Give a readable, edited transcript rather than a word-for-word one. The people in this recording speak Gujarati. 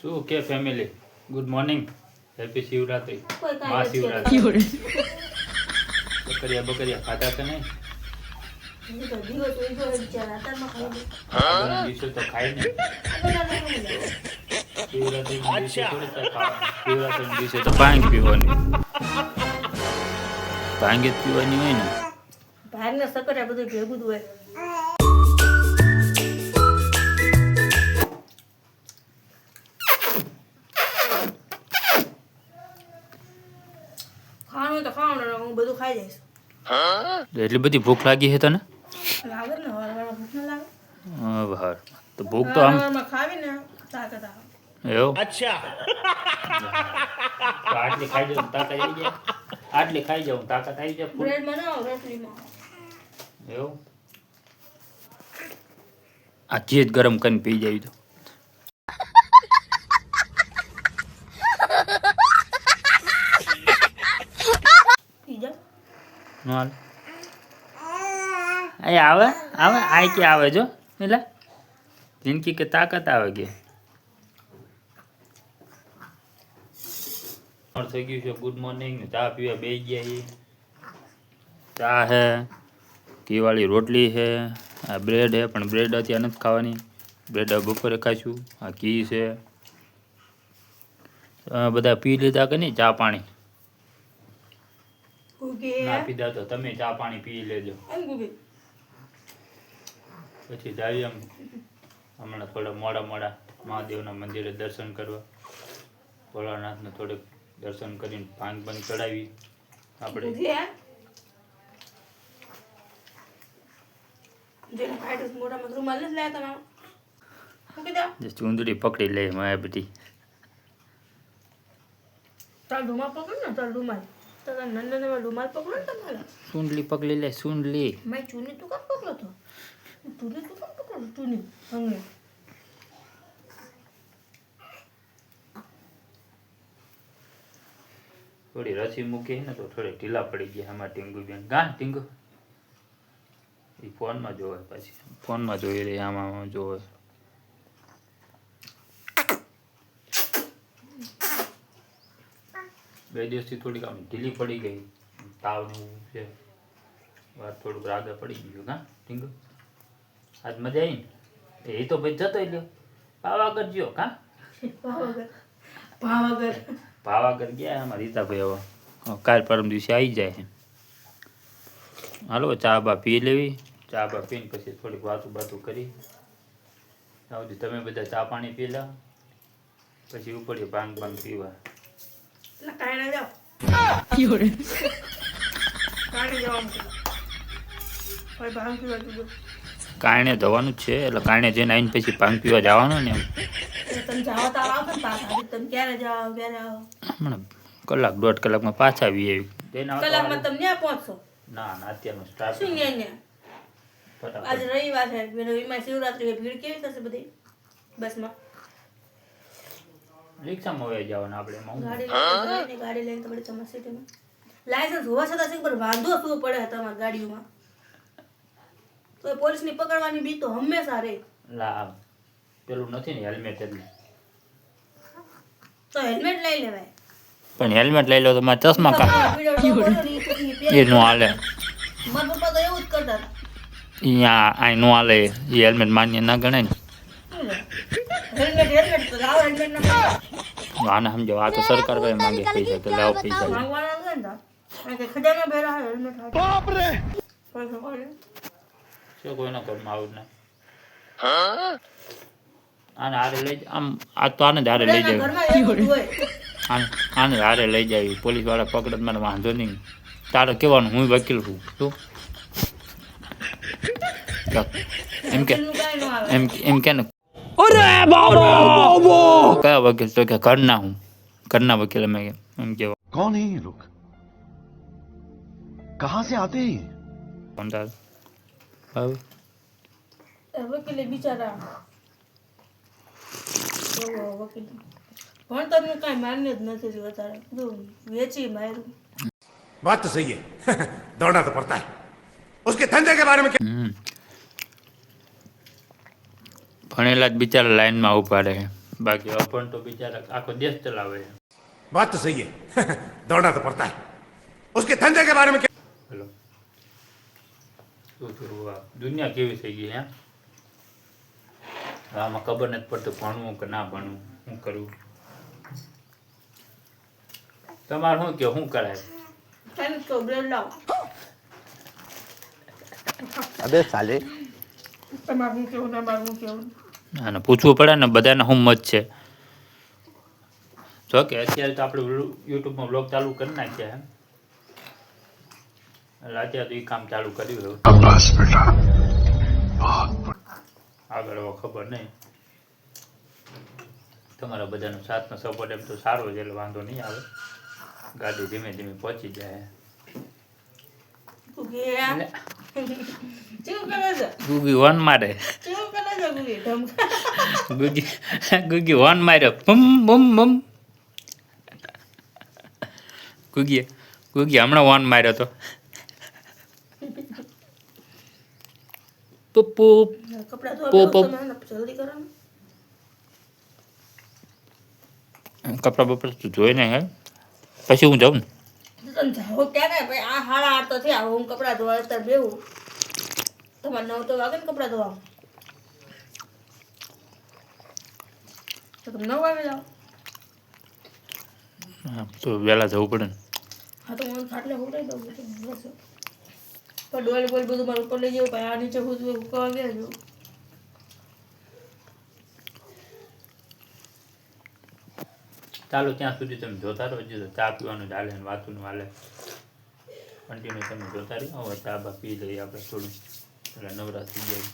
શું કે family good morning happy Shivratri કોઈ કાંઈ મા નથી શિવરાત્રી બકરિયા ખાતા કે નહીં હું તો દિવસ ઉગ્યો હોય બિચારા અત્યારમાં ખાઈ લે. આગળના દિવસે તો ખાય ને આગળના તો ખાઈ લે. શિવરાત્રીના દિવસે થોડી કાંઈ ખાવાનું શિવરાત્રીના દિવસે તો ભાંગ પીવાની ભાંગ જ પીવાની હોય ને ભાગને સકરિયા બધું ભેગું જ હોય. ખાવાનું હોય તો ખાવાનું હું બધું ખાઈ જઈશ. એટલી બધી ભૂખ લાગી છે તને લાગે ને વારવારમાં ભૂખ ના લાગે. બહાર તો ભૂખ તો આમ વારવારમાં ખાવીને તાકાત આવે. એવું અચ્છા આટલી ખાઈ જાઉં તાકાત આવી જાય આટલી ખાઈ જાઉં તાકાત આવી જાય full. બ્રેડ બનાવો રોટલીમાં. એવું આ ચીજ ગરમ કરીને પી જાય તો પી જાઓ. નો હાલે અહીં આવે આવે આ કે આવે જો એટલે જિંદગી કે તાકાત આવે કે થઈ ગયું છે ગુડ મોર્નિંગ ચા પીવા બે ગયા ઈ. ચા હે ઘીવાળી રોટલી છે આ બ્રેડ છે પણ બ્રેડ અત્યારે નથી ખાવાની બ્રેડ બપોરે ખાઈશું આ ઘી છે બધા પી લીધા કે નહીં ચા પાણી ઉગે. ના પીધા તો તમે ચા પાણી પી લેજો એમ ઉગે. પછી જાવી એમ હમણાં થોડા મોડા મહાદેવના મંદિરે દર્શન કરવા ભોળાનાથને થોડુંક દર્શન કરીને ભાંગ બંધ ચડાવી આપણે ઉગે. જેને ફાઈટસ મોઢામાં રૂમાલ નથી લાયા તમારો. મૂકી દો. જે ચૂંદડી પકડી લે માયા બેટી તાર રૂમાલ પકડો ને તાર રૂમાલ. તારા નંદનમાં રૂમાલ પકડો ને તમારે. ચૂંદડી પકડી લે ચૂંદડી મેં ચૂની તું કામ પકડો તો. ચૂની તું કામ પકડો ચૂની. હંગે. થોડી રસી મૂકી ને તો થોડી ઢીલા પડી ગયા આમાં ટીંગુ બેન ગા ટીંગુ એ ફોનમાં જોવે પછી ફોનમાં જોઈ રહી આમાં જોવે બે દિવસથી થોડીક આમ ઢીલી પડી ગઈ તાવ ને એવું છે વાત થોડુંક રાગે પડી ગયું ગા ટીંગુ આજ મજા આવી ને એ તો ભાઈ જતો લ્યો પાવાગઢ ગયો કા ભાવગર. ભાવગર. પાવાગઢ ગયા આમાં રીતાભાઈ હવે કાલ પરમ દિવસે આવી જાય છે હાલો ચા બા પી લેવી ચા બા પીને પછી થોડીક વાતું કરી આવતી તમે બધા ચા પાણી પી લો પછી ઉપડીએ ભાંગ પીવા એટલે કાંઈ ના જાઓ. કાંઈ જવાનું છે. કોઈ ભાંગ પીવા કીધું. કારણે જવાનું જ છે એટલે કારણે જઈને આવીને પછી ભાંગ પીવા જવાનું ને એમ એટલે તમે જાઓ તો આવો ને પાછા. તમે ક્યારે જાઓ ક્યારે આવો. હમણાં કલાક દોઢ કલાકમાં પાછા આવી આવી જઈને આવતા કલાકમાં તમે ત્યાં પહોંચશો. ના અત્યારનો સ્ટાફ શું ન્યા ન્યા? આજે રવિવાર છે રવિમાં શિવરાત્રી ભીડ કેવી થશે બધી બસમાં. રિક્ષામાં વહી જવાનું આપણે એમાં હું? ગાડી લઈને તમારી તમારી સિટીમાં લાયસન્સ હોવા છતાં શીખ પર વાંધો શું પડે તમારી ગાડીઓમાં તો પોલીસની પકડવાની બીક તો હંમેશા રહે. લા પેલું નથી ને હેલ્મેટ એટલે તો હેલ્મેટ લઈ લેવાય. પણ હેલ્મેટ લઈ લો તો મારે ચશ્મા કામ એ નો હાલે મારા પપ્પા તો એવું જ કરતા હતા. અહીંયા આ નો હાલે એ હેલ્મેટ માન્ય ના ગણાય ને હેલ્મેટ તો લાવો હેલ્મેટ ના આને સમજો આ તો સરકાર ભાઈ માંગે પૈસા તો લાવો પૈસા માંગવાના નથી ને કારણ કે ખજાના ભેરા હોય હેલ્મેટ હાથ બાપ રે શું કોઈના ઘરમાં આવું ના આને હારે લઈ આમ આ તો આને જ હારે લઈ જાય ઘરમાં એવું જ હોય. આને હારે લઈ જાય પોલીસ વાળા પકડે મને વાંધો નહીં તારે કહેવાનું હું વકીલ છું શું એમ કે એનું કાંઈ ન આવે. એમ કે ને કયા વકીલ તો કે ઘરના વકીલ અમે એમ કેવા कौन है ये लोग कहां से आते हैं ये? કોણ તારે હવે વકીલે બિચારા વકીલ ભણતરનું કાંઈ માન્ય જ નથી વધારે બધું વેચી માર્યું. बात तो सही है दौड़ना तो पड़ता है उसके धंधे के बारे में ભણેલા જ બિચારા લાઈનમાં ઊભા રહે બાકી અપણ તો બિચારા આખો દેશ ચલાવે છે. बात तो सही है दौड़ना तो पड़ता है उसके धंधे के बारे में क्या હેલો શું થયું આ દુનિયા કેવી થઈ ગઈ હે આમાં ખબર નથી પડતું ભણવું કે ના ભણવું શું કરવું. તમારે શું કે શું કરાય? ચાઇનીઝ કહો બ્રેડ લાવો. अबे साले તમારે શું કેવું ના મારું શું કેવું? અને પૂછવું પડે ને બધાને શું મત છે. જો કે અત્યારે તો આપણે યુટ્યુબમાં બ્લોગ ચાલુ કરી નાખ્યા હે એટલે અત્યારે તો એ કામ ચાલુ કર્યું આગળ હવે ખબર નહીં. તમારા બધાનો સાથનો સપોર્ટ એમ તો સારો છે એટલે વાંધો નહીં આવે. ગાડી ધીમે ધીમે પહોંચી જાય. ગુગી કેવું કરે છે? ગુગી વન મારે કેવું કરે છે ગુગી? ધમકા. ગુગી વન માર્યો બમ બમ બમ. ગુગી હમણાં વન માર્યો તો પપ્પુ કપડાં પોપ. ધોવા તમે જલ્દી કરો ને. કપડા બપડા તું જોઈને હે પછી હું જાઉં ને. તમે જાઓ ક્યારે ભાઈ? આ 8:30 તો થયા. હું કપડાં ધોવા અત્યારે બેહું. તમારે 9 તો વાગે ને કપડાં ધોવા. તો તમે 9 વાગે જાઓ. હા, તો વહેલા જવું પડે ને. હા તો હું ખાટલે ઉડાઈ દઉં બધું. બસ. પણ ડોલ બોલ બધું મારું ઉપર લઈ જવું ભાઈ. આ નીચે બધું ઉકળવા ગયા જો. ચાલો ત્યાં સુધી તમે જોતા રહો. હજી તો ચા પીવાનું જ હાલે ને વાતુનું હાલે. કન્ટિન્યુ તમે જોતા રહ્યો. હવે ચા બા પી લઈએ આપણે થોડું એટલે નવરા થઈ જાય.